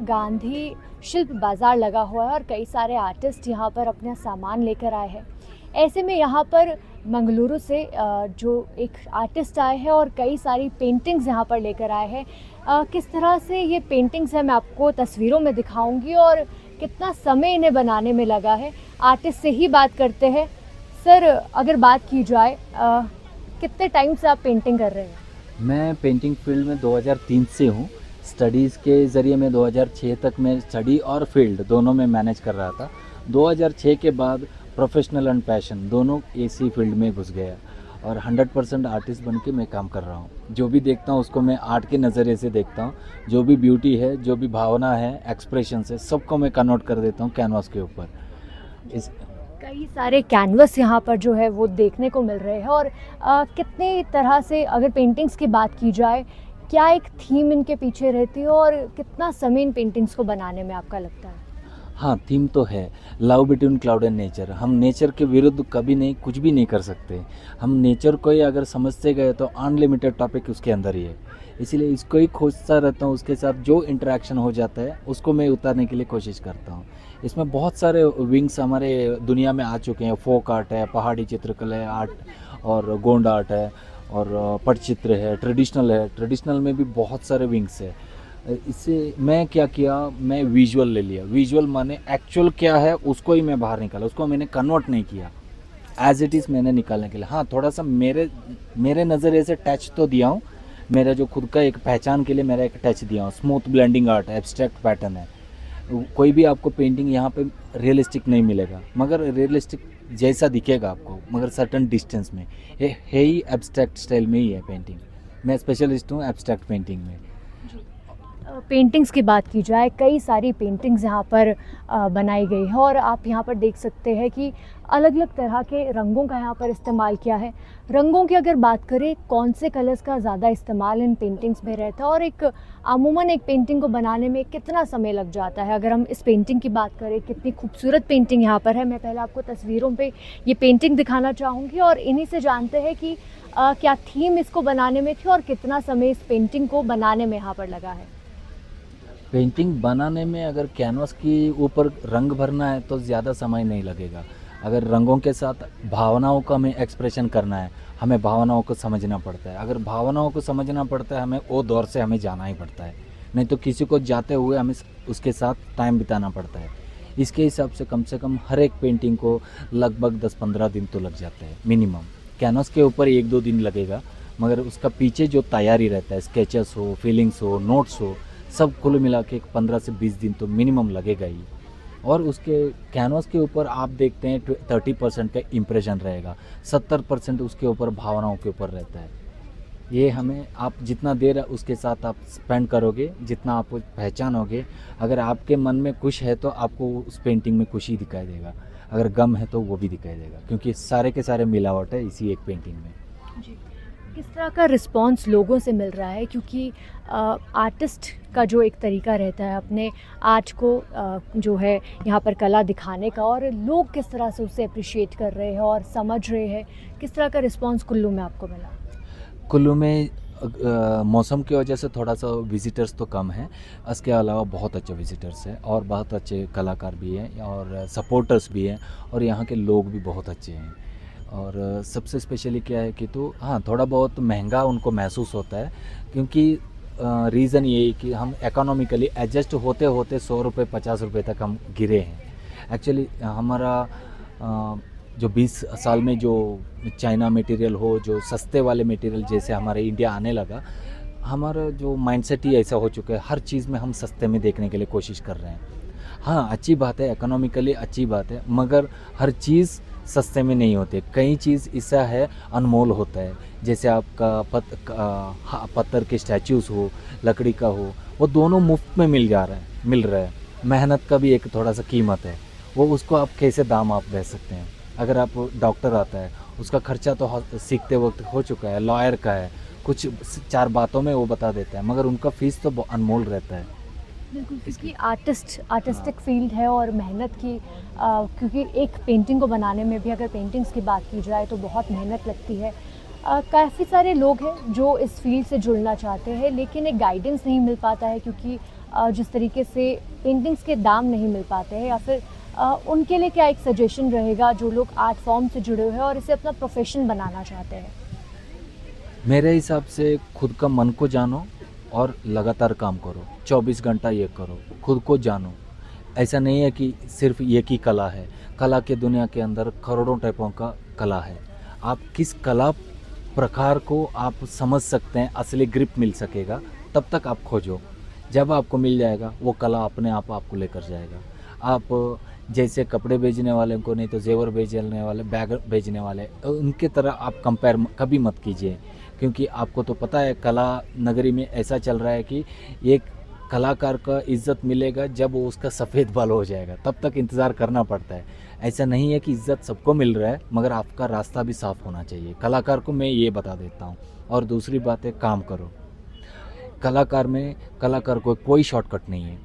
गांधी शिल्प बाज़ार लगा हुआ है और कई सारे आर्टिस्ट यहाँ पर अपना सामान लेकर आए हैं। ऐसे में यहाँ पर मंगलुरु से जो एक आर्टिस्ट आए हैं और कई सारी पेंटिंग्स यहाँ पर लेकर आए हैं। किस तरह से ये पेंटिंग्स है मैं आपको तस्वीरों में दिखाऊंगी और कितना समय इन्हें बनाने में लगा है। आर्टिस्ट से ही बात करते हैं। सर, अगर बात की जाए कितने टाइम से आप पेंटिंग कर रहे हैं? मैं पेंटिंग फील्ड में 2003 से हूँ। स्टडीज़ के ज़रिए मैं 2006 तक मैं स्टडी और फील्ड दोनों में मैनेज कर रहा था। 2006 के बाद प्रोफेशनल एंड पैशन दोनों इसी फील्ड में घुस गया और 100% आर्टिस्ट बन के मैं काम कर रहा हूँ। जो भी देखता हूँ उसको मैं आर्ट के नज़रिए से देखता हूँ। जो भी ब्यूटी है, जो भी भावना है, एक्सप्रेशन है, सबको मैं कन्वर्ट कर देता हूँ कैनवास के ऊपर। इस कई सारे कैनवस यहाँ पर जो है वो देखने को मिल रहे हैं और कितने तरह से अगर पेंटिंग्स की बात की जाए, क्या एक थीम इनके पीछे रहती है और कितना समय इन पेंटिंग्स को बनाने में आपका लगता है? हाँ, थीम तो है, love between cloud and nature. हम नेचर के विरुद्ध कभी नहीं, कुछ भी नहीं कर सकते। हम नेचर को ही अगर समझते गए तो अनलिमिटेड टॉपिक उसके अंदर ही है। इसीलिए इसको ही खोजता रहता हूँ। उसके साथ जो इंटरेक्शन हो जाता है उसको मैं उतारने के लिए कोशिश करता हूँ। इसमें बहुत सारे विंग्स हमारे दुनिया में आ चुके हैं। फोक आर्ट है, पहाड़ी चित्रकला है, आर्ट और गोंड आर्ट है और पटचित्र है, ट्रेडिशनल है। ट्रेडिशनल में भी बहुत सारे विंग्स है। इससे मैं क्या किया, मैं विजुअल ले लिया। विजुअल माने एक्चुअल क्या है उसको ही मैं बाहर निकाला, उसको मैंने कन्वर्ट नहीं किया, एज इट इज़ मैंने निकालने के लिए। हाँ, थोड़ा सा मेरे नज़रिए से टच तो दिया हूँ। मेरा जो खुद का एक पहचान के लिए मेरा एक टच दिया हूँ। स्मूथ ब्लेंडिंग आर्ट है, एब्स्ट्रैक्ट पैटर्न है। कोई भी आपको पेंटिंग यहाँ पे रियलिस्टिक नहीं मिलेगा, मगर रियलिस्टिक जैसा दिखेगा आपको, मगर सर्टन डिस्टेंस में। ये है ही एब्स्ट्रैक्ट स्टाइल में ही है पेंटिंग। मैं स्पेशलिस्ट हूँ एब्स्ट्रैक्ट पेंटिंग में। पेंटिंग्स की बात की जाए, कई सारी पेंटिंग्स यहाँ पर बनाई गई है और आप यहाँ पर देख सकते हैं कि अलग अलग तरह के रंगों का यहाँ पर इस्तेमाल किया है। रंगों की अगर बात करें, कौन से कलर्स का ज़्यादा इस्तेमाल इन पेंटिंग्स में रहता है और एक अमूमन एक पेंटिंग को बनाने में कितना समय लग जाता है? अगर हम इस पेंटिंग की बात करें, कितनी खूबसूरत पेंटिंग यहाँ पर है। मैं पहले आपको तस्वीरों पे ये पेंटिंग दिखाना चाहूँगी और इन्हीं से जानते हैं कि क्या थीम इसको बनाने में थी और कितना समय इस पेंटिंग को बनाने में यहाँ पर लगा है। पेंटिंग बनाने में अगर कैनवास के ऊपर रंग भरना है तो ज़्यादा समय नहीं लगेगा। अगर रंगों के साथ भावनाओं का हमें एक्सप्रेशन करना है, हमें भावनाओं को समझना पड़ता है। अगर भावनाओं को समझना पड़ता है, हमें वो दौर से हमें जाना ही पड़ता है। नहीं तो किसी को जाते हुए हमें उसके साथ टाइम बिताना पड़ता है। इसके हिसाब से कम हर एक पेंटिंग को लगभग 10-15 दिन तो लग जाते हैं मिनिमम। कैनवास के ऊपर 1-2 दिन लगेगा, मगर उसका पीछे जो तैयारी रहता है, स्केचेस हो, फीलिंग्स हो, नोट्स हो, सब कुल मिला के 15 से 20 दिन तो मिनिमम लगेगा ही। और उसके कैनवास के ऊपर आप देखते हैं 30% का इम्प्रेशन रहेगा, 70% उसके ऊपर भावनाओं के ऊपर रहता है। ये हमें आप जितना देर उसके साथ आप स्पेंड करोगे, जितना आप पहचानोगे, अगर आपके मन में खुश है तो आपको उस पेंटिंग में खुशी दिखाई देगा, अगर गम है तो वो भी दिखाई देगा, क्योंकि सारे के सारे मिलावट है इसी एक पेंटिंग में। जी, किस तरह का रिस्पॉन्स लोगों से मिल रहा है? क्योंकि आर्टिस्ट का जो एक तरीका रहता है अपने आर्ट को जो है यहाँ पर कला दिखाने का, और लोग किस तरह से उसे अप्रिशिएट कर रहे हैं और समझ रहे हैं, किस तरह का रिस्पॉन्स कुल्लू में आपको मिला? कुल्लू में मौसम की वजह से थोड़ा सा विजिटर्स तो कम है, इसके अलावा बहुत अच्छे विजिटर्स हैं और बहुत अच्छे कलाकार भी हैं और सपोर्टर्स भी हैं और यहाँ के लोग भी बहुत अच्छे हैं। और सबसे स्पेशली क्या है कि तो हाँ, थोड़ा बहुत महंगा उनको महसूस होता है, क्योंकि रीज़न ये है कि हम इकोनॉमिकली एडजस्ट होते होते 100 रुपये 50 रुपये तक हम गिरे हैं। एक्चुअली हमारा जो 20 साल में जो चाइना मटेरियल हो, जो सस्ते वाले मटेरियल जैसे हमारे इंडिया आने लगा, हमारा जो माइंडसेट ही ऐसा हो चुका है, हर चीज़ में हम सस्ते में देखने के लिए कोशिश कर रहे हैं। हाँ, अच्छी बात है, इकोनॉमिकली अच्छी बात है, मगर हर चीज़ सस्ते में नहीं होते। कई चीज़ ऐसा है अनमोल होता है, जैसे आपका पत्थर के स्टैचूज़ हो, लकड़ी का हो, वो दोनों मुफ्त में मिल रहा है। मेहनत का भी एक थोड़ा सा कीमत है, वो उसको आप कैसे दाम आप दे सकते हैं। अगर आप डॉक्टर आता है, उसका खर्चा तो सीखते वक्त हो चुका है, लॉयर का है, कुछ 4 बातों में वो बता देता है, मगर उनका फ़ीस तो अनमोल रहता है। बिल्कुल, क्योंकि आर्टिस्टिक फील्ड है और मेहनत की क्योंकि एक पेंटिंग को बनाने में भी अगर पेंटिंग्स की बात की जाए तो बहुत मेहनत लगती है। काफ़ी सारे लोग हैं जो इस फील्ड से जुड़ना चाहते हैं, लेकिन एक गाइडेंस नहीं मिल पाता है, क्योंकि जिस तरीके से पेंटिंग्स के दाम नहीं मिल पाते हैं, या फिर उनके लिए क्या एक सजेशन रहेगा जो लोग आर्ट फॉर्म से जुड़े हुए हैं और इसे अपना प्रोफेशन बनाना चाहते हैं? मेरे हिसाब से खुद का मन को जानो और लगातार काम करो, 24 घंटा ये करो, खुद को जानो। ऐसा नहीं है कि सिर्फ एक ही कला है, कला के दुनिया के अंदर करोड़ों टाइपों का कला है। आप किस कला प्रकार को आप समझ सकते हैं, असली ग्रिप मिल सकेगा, तब तक आप खोजो। जब आपको मिल जाएगा वो कला अपने आप आपको लेकर जाएगा। आप जैसे कपड़े बेचने वाले को नहीं तो जेवर बेचने वाले, बैग बेचने वाले, उनके तरह आप कंपेयर कभी मत कीजिए, क्योंकि आपको तो पता है कला नगरी में ऐसा चल रहा है कि एक कलाकार का इज़्ज़त मिलेगा जब वो उसका सफ़ेद बाल हो जाएगा, तब तक इंतज़ार करना पड़ता है। ऐसा नहीं है कि इज़्ज़त सबको मिल रहा है, मगर आपका रास्ता भी साफ़ होना चाहिए। कलाकार को मैं ये बता देता हूँ। और दूसरी बात है, काम करो। कलाकार को कोई शॉर्टकट नहीं है।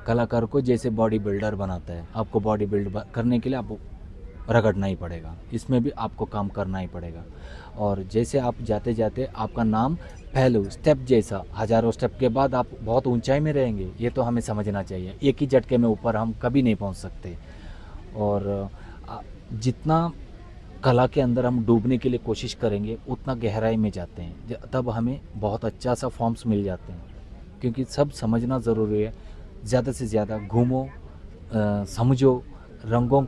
कलाकार को जैसे बॉडी बिल्डर बनाता है, आपको बॉडी बिल्ड करने के लिए आपको रगड़ना ही पड़ेगा, इसमें भी आपको काम करना ही पड़ेगा। और जैसे आप जाते जाते आपका नाम पहलू स्टेप जैसा, हज़ारों स्टेप के बाद आप बहुत ऊंचाई में रहेंगे, ये तो हमें समझना चाहिए। एक ही झटके में ऊपर हम कभी नहीं पहुंच सकते। और जितना कला के अंदर हम डूबने के लिए कोशिश करेंगे, उतना गहराई में जाते हैं, तब हमें बहुत अच्छा सा फॉर्म्स मिल जाते हैं। क्योंकि सब समझना ज़रूरी है। ज़्यादा से ज़्यादा घूमो, समझो, रंगों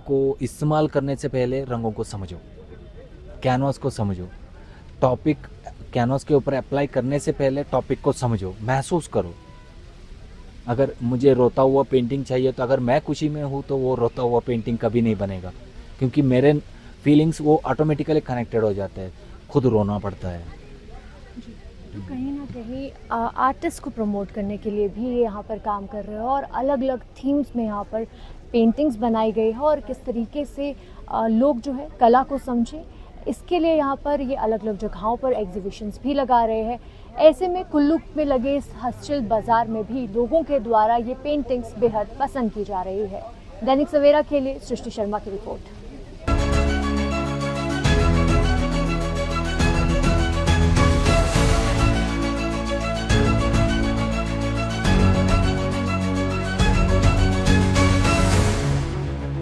को इस्तेमाल करने से पहले रंगों को समझो, कैनवास को समझो, टॉपिक कैनवास के ऊपर अप्लाई करने से पहले टॉपिक को समझो, महसूस करो। अगर मुझे रोता हुआ पेंटिंग चाहिए, तो अगर मैं खुशी में हूँ तो वो रोता हुआ पेंटिंग कभी नहीं बनेगा, क्योंकि मेरे फीलिंग्स वो ऑटोमेटिकली कनेक्टेड हो जाते हैं, खुद रोना पड़ता है। तो कहीं ना कहीं आर्टिस्ट को प्रमोट करने के लिए भी ये यहाँ पर काम कर रहे हो, और अलग अलग थीम्स में यहाँ पर पेंटिंग्स बनाई गई है, और किस तरीके से लोग जो है कला को समझें, इसके लिए यहाँ पर ये अलग अलग जगहों पर एग्जीबिशंस भी लगा रहे हैं। ऐसे में कुल्लू में लगे इस हस्तशिल बाज़ार में भी लोगों के द्वारा ये पेंटिंग्स बेहद पसंद की जा रही है। दैनिक सवेरा के लिए सृष्टि शर्मा की रिपोर्ट।